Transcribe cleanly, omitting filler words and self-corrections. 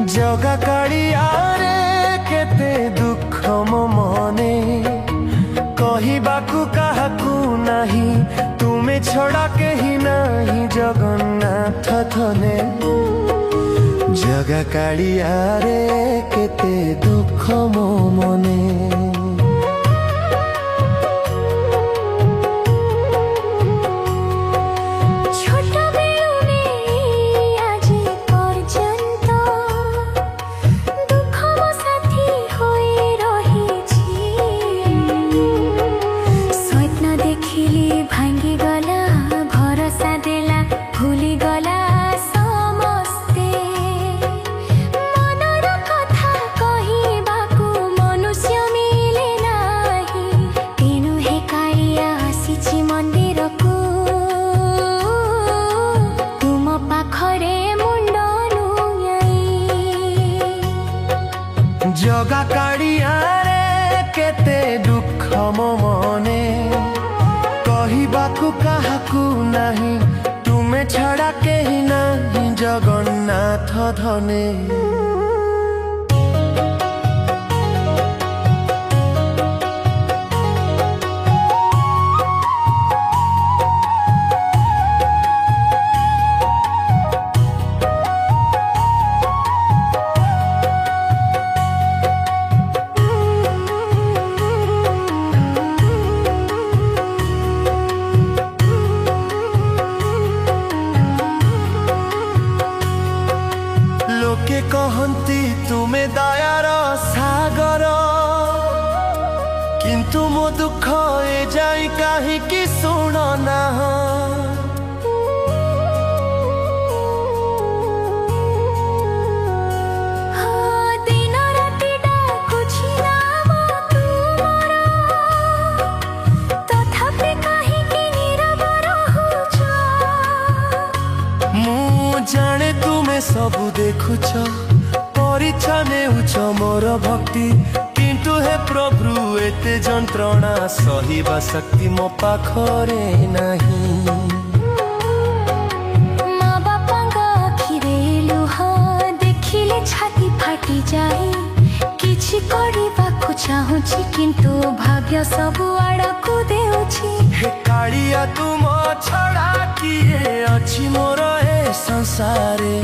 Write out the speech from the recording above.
जगा कालियारे केते दुख मो मने कहिबाकू काहाकू नाही तुमे छड़ा केही नाही जगन्नाथ थने जगा कालियारे केते दुख मो मने जगा कालियारे केते दुख मो मने कहिबाकू काहाकू नाही तुमे छड़ा केही नाही जगन्नाथ धने लोके कहंती तुमे दयार सागर किंतु मो दुख ए जाई काहे कि सुन ना जाने तुमे सबु देखुछ परिछा नेउछ मोर भक्ति किंतु हे प्रभु एते जंत्रणा सहिबा शक्ति मो पाखरे नाही माँ बापांगा आखिरे लुह देखिले छाती फाटी जाए किछि करिबाकु चाहुछि किंतु भाग्य सबु आड़कु देउछि हे कालिया तुम छड़ा किए अछि मोर ए संसारे